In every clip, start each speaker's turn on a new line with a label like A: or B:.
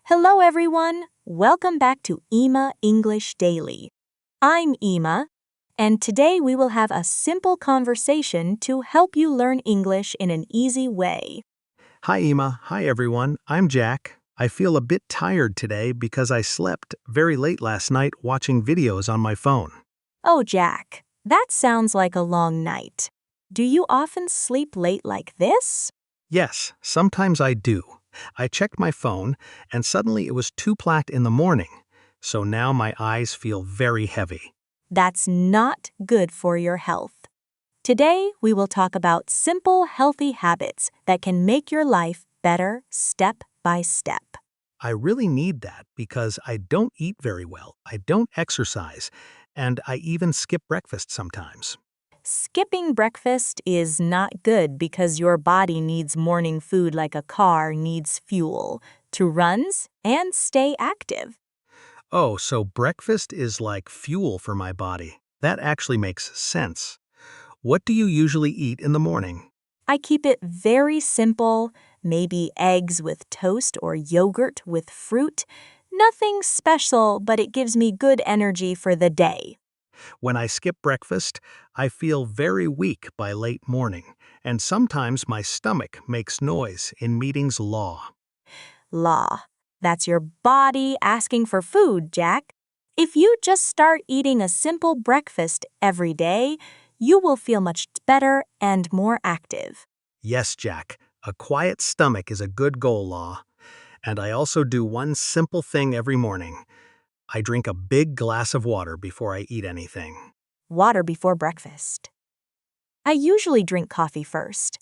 A: Hello, everyone. Welcome back to Ema English Daily. I'm Ema, and today we will have a simple conversation to help you learn English in an easy way.
B: Hi, Ema. Hi, everyone. I'm Jack. I feel a bit tired today because I slept very late last night watching videos on my phone.
A: Oh, Jack, that sounds like a long night. Do you often sleep late like this?
B: Yes, sometimes I do. I checked my phone, and suddenly it was 2 o'clock in the morning, so now my eyes feel very heavy.
A: That's not good for your health. Today, we will talk about simple, healthy habits that can make your life better step by step.
B: I really need that because I don't eat very well, I don't exercise, and I even skip breakfast sometimes.
A: Skipping breakfast is not good because your body needs morning food like a car needs fuel to run and stay active.
B: Oh, so breakfast is like fuel for my body. That actually makes sense. What do you usually eat in the morning?
A: I keep it very simple, maybe eggs with toast or yogurt with fruit. Nothing special, but it gives me good energy for the day.
B: When I skip breakfast, I feel very weak by late morning, and sometimes my stomach makes noise in meetings law.
A: Law. That's your body asking for food, Jack. If you just start eating a simple breakfast every day, you will feel much better and more active.
B: Yes, Jack, a quiet stomach is a good goal law. And I also do one simple thing every morning. I drink a big glass of water before I eat anything.
A: Water before breakfast. I usually drink coffee first,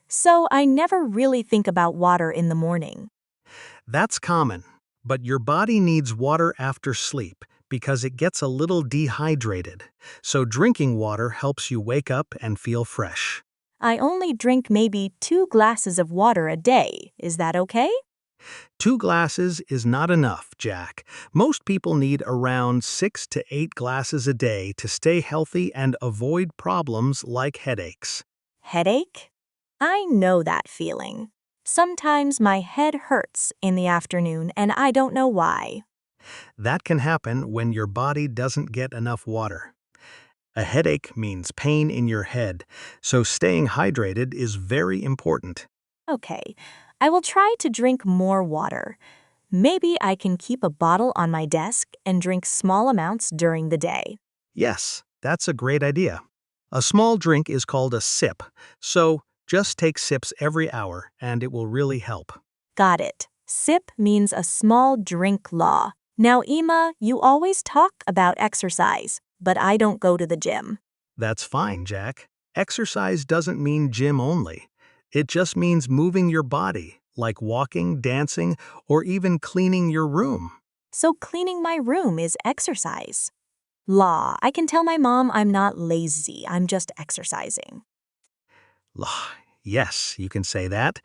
A: so I never really think about water in the morning.
B: That's common, but your body needs water after sleep because it gets a little dehydrated. So drinking water helps you wake up and feel fresh.
A: I only drink maybe 2 glasses of water a day. Is that okay?
B: 2 glasses is not enough, Jack. Most people need around 6 to 8 glasses a day to stay healthy and avoid problems like headaches.
A: Headache? I know that feeling. Sometimes my head hurts in the afternoon and I don't know why.
B: That can happen when your body doesn't get enough water. A headache means pain in your head, so staying hydrated is very important.
A: Okay, I will try to drink more water. Maybe I can keep a bottle on my desk and drink small amounts during the day.
B: Yes, that's a great idea. A small drink is called a sip, so just take sips every hour and it will really help.
A: Got it. Sip means a small drink law. Now, Ema, you always talk about exercise, but I don't go to the gym.
B: That's fine, Jack. Exercise doesn't mean gym only. It just means moving your body, like walking, dancing, or even cleaning your room.
A: So cleaning my room is exercise. Law. I can tell my mom I'm not lazy, I'm just exercising.
B: Ah, yes, you can say that.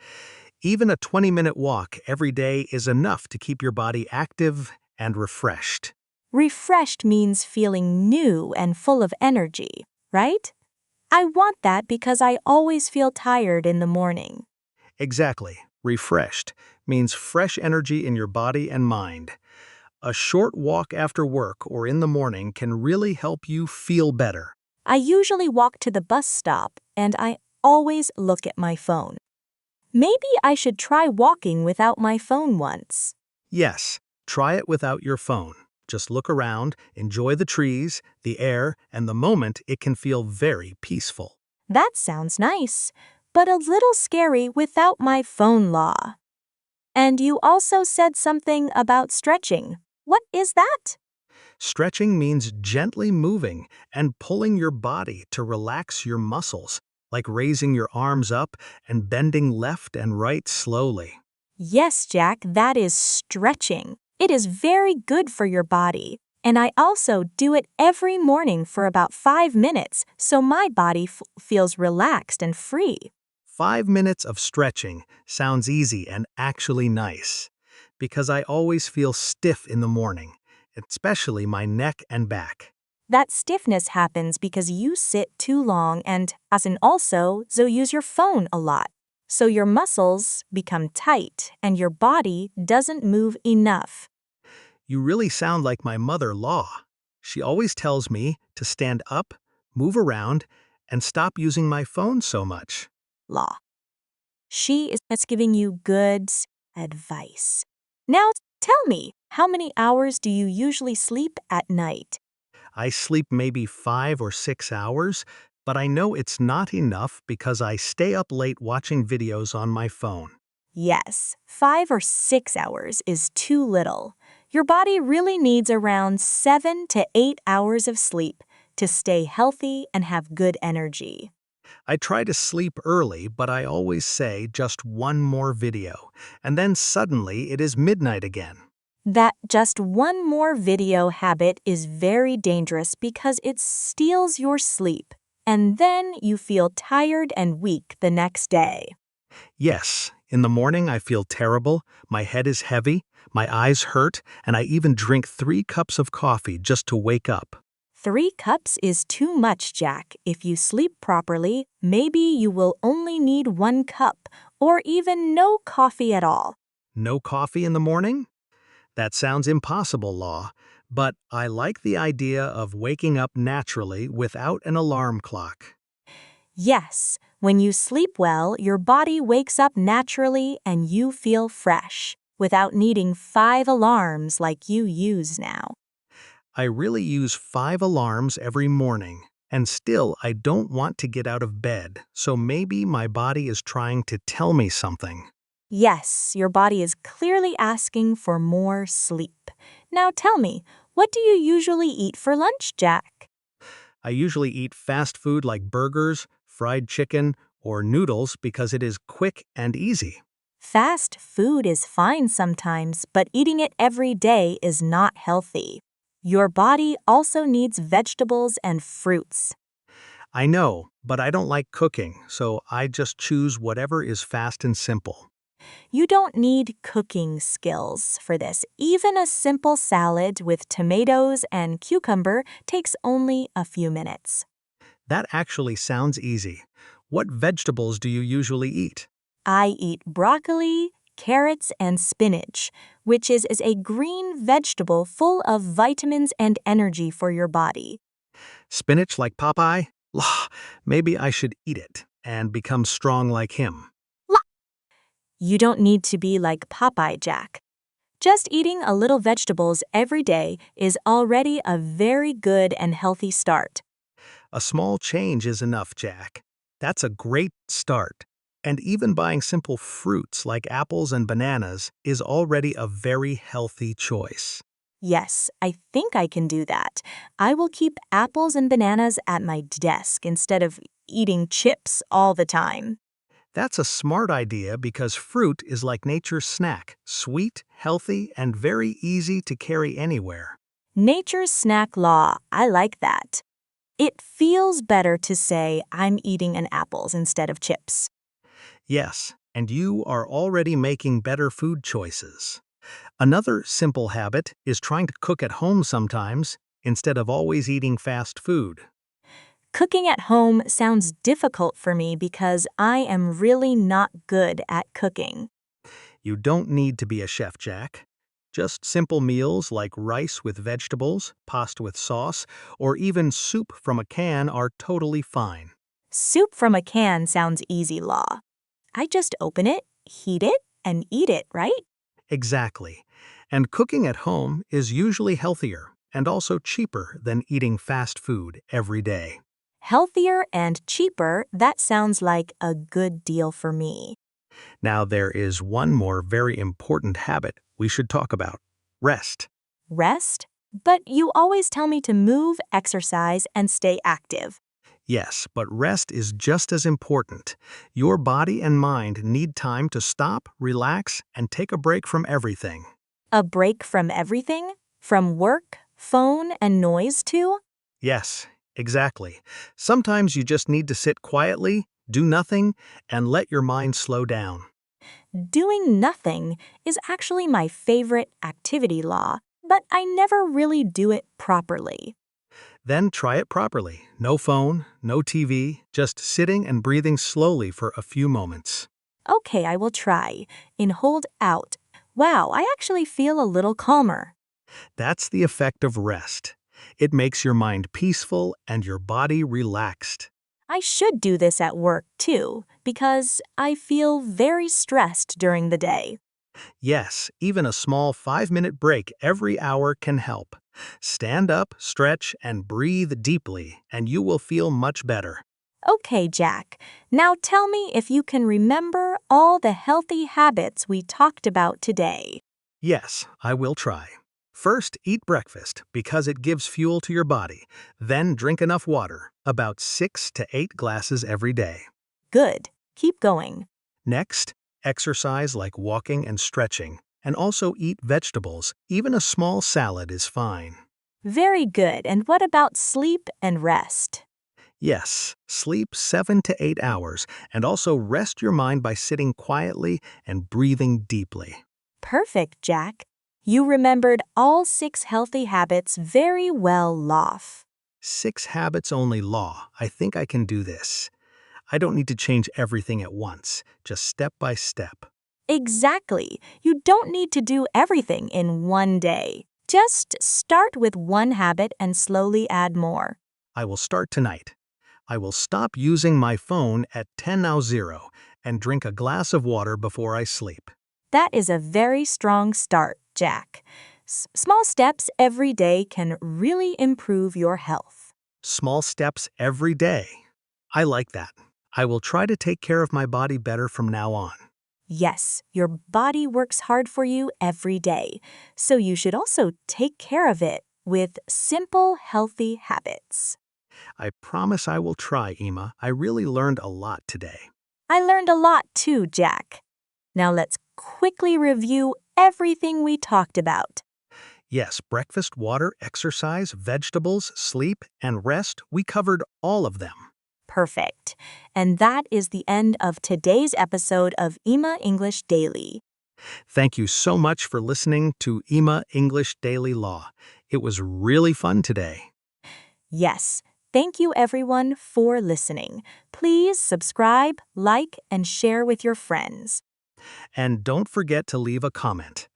B: Even a 20-minute walk every day is enough to keep your body active and refreshed.
A: Refreshed means feeling new and full of energy, right? I want that because I always feel tired in the morning.
B: Exactly. Refreshed means fresh energy in your body and mind. A short walk after work or in the morning can really help you feel better.
A: I usually walk to the bus stop and I always look at my phone. Maybe I should try walking without my phone once.
B: Yes, try it without your phone. Just look around, enjoy the trees, the air, and the moment it can feel very peaceful.
A: That sounds nice, but a little scary without my phone law. And you also said something about stretching. What is that?
B: Stretching means gently moving and pulling your body to relax your muscles, like raising your arms up and bending left and right slowly.
A: Yes, Jack, that is stretching. It is very good for your body. And I also do it every morning for about 5 minutes so my body feels relaxed and free.
B: 5 minutes of stretching sounds easy and actually nice, because I always feel stiff in the morning, especially my neck and back.
A: That stiffness happens because you sit too long and, as in also, so use your phone a lot. so your muscles become tight and your body doesn't move enough.
B: You really sound like my mother-in-law. She always tells me to stand up, move around, and stop using my phone so much.
A: Law. She is that's giving you good advice. Now tell me, how many hours do you usually sleep at night?
B: I sleep maybe 5 or 6 hours, but I know it's not enough because I stay up late watching videos on my phone.
A: Yes, 5 or 6 hours is too little. Your body really needs around 7 to 8 hours of sleep to stay healthy and have good energy.
B: I try to sleep early, but I always say just one more video, and then suddenly it is midnight again.
A: That just one more video habit is very dangerous because it steals your sleep, and then you feel tired and weak the next day.
B: Yes, in the morning I feel terrible, my head is heavy, my eyes hurt, and I even drink 3 cups of coffee just to wake up.
A: 3 cups is too much, Jack. If you sleep properly, maybe you will only need 1 cup or even no coffee at all.
B: No coffee in the morning? That sounds impossible, Law, but I like the idea of waking up naturally without an alarm clock.
A: Yes, when you sleep well, your body wakes up naturally and you feel fresh without needing 5 alarms like you use now.
B: I really use 5 alarms every morning, and still I don't want to get out of bed, so maybe my body is trying to tell me something.
A: Yes, your body is clearly asking for more sleep. Now tell me, what do you usually eat for lunch, Jack?
B: I usually eat fast food like burgers, fried chicken, or noodles because it is quick and easy.
A: Fast food is fine sometimes, but eating it every day is not healthy. Your body also needs vegetables and fruits.
B: I know, but I don't like cooking, so I just choose whatever is fast and simple.
A: You don't need cooking skills for this. Even a simple salad with tomatoes and cucumber takes only a few minutes.
B: That actually sounds easy. What vegetables do you usually eat?
A: I eat broccoli, carrots, and spinach, which is a green vegetable full of vitamins and energy for your body.
B: Spinach like Popeye? Maybe I should eat it and become strong like him.
A: You don't need to be like Popeye, Jack. Just eating a little vegetables every day is already a very good and healthy start.
B: A small change is enough, Jack. That's a great start. And even buying simple fruits like apples and bananas is already a very healthy choice.
A: Yes, I think I can do that. I will keep apples and bananas at my desk instead of eating chips all the time.
B: That's a smart idea because fruit is like nature's snack, sweet, healthy, and very easy to carry anywhere.
A: Nature's snack law, I like that. It feels better to say I'm eating an apples instead of chips.
B: Yes, and you are already making better food choices. Another simple habit is trying to cook at home sometimes instead of always eating fast food.
A: Cooking at home sounds difficult for me because I am really not good at cooking.
B: You don't need to be a chef, Jack. Just simple meals like rice with vegetables, pasta with sauce, or even soup from a can are totally fine.
A: Soup from a can sounds easy, Law. I just open it, heat it, and eat it, right?
B: Exactly. And cooking at home is usually healthier and also cheaper than eating fast food every day.
A: Healthier and cheaper, that sounds like a good deal for me.
B: Now, there is one more very important habit we should talk about: rest.
A: Rest? But you always tell me to move, exercise, and stay active.
B: Yes, but rest is just as important. Your body and mind need time to stop, relax, and take a break from everything.
A: A break from everything? From work, phone, and noise, too?
B: Yes, exactly. Sometimes you just need to sit quietly, do nothing, and let your mind slow down.
A: Doing nothing is actually my favorite activity, Law, but I never really do it properly.
B: Then try it properly. No phone, no TV, just sitting and breathing slowly for a few moments.
A: Okay, I will try. In hold out. Wow, I actually feel a little calmer.
B: That's the effect of rest. It makes your mind peaceful and your body relaxed.
A: I should do this at work too, because I feel very stressed during the day.
B: Yes, even a small 5-minute break every hour can help. Stand up, stretch, and breathe deeply, and you will feel much better.
A: Okay, Jack. Now tell me if you can remember all the healthy habits we talked about today.
B: Yes, I will try. First, eat breakfast because it gives fuel to your body. Then drink enough water, about 6 to 8 glasses every day.
A: Good. Keep going.
B: Next, exercise like walking and stretching, and also eat vegetables. Even a small salad is fine.
A: Very good. And what about sleep and rest?
B: Yes, sleep 7 to 8 hours, and also rest your mind by sitting quietly and breathing deeply.
A: Perfect, Jack. You remembered all 6 healthy habits very well, Loff.
B: 6 habits only law. I think I can do this. I don't need to change everything at once, just step by step.
A: Exactly. You don't need to do everything in one day. Just start with one habit and slowly add more.
B: I will start tonight. I will stop using my phone at 10 now 0 and drink a glass of water before I sleep.
A: That is a very strong start, Jack. Small steps every day can really improve your health.
B: Small steps every day. I like that. I will try to take care of my body better from now on.
A: Yes, your body works hard for you every day, so you should also take care of it with simple, healthy habits.
B: I promise I will try, Emma. I really learned a lot today.
A: I learned a lot too, Jack. Now let's quickly review everything we talked about.
B: Yes, breakfast, water, exercise, vegetables, sleep, and rest, we covered all of them.
A: Perfect. And that is the end of today's episode of Ima English Daily.
B: Thank you so much for listening to Emma English Daily Law. It was really fun today.
A: Yes, thank you everyone for listening. Please subscribe, like, and share with your friends.
B: And don't forget to leave a comment.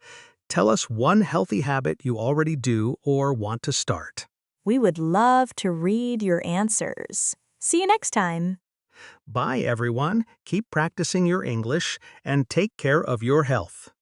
B: Tell us one healthy habit you already do or want to start.
A: We would love to read your answers. See you next time.
B: Bye, everyone. Keep practicing your English and take care of your health.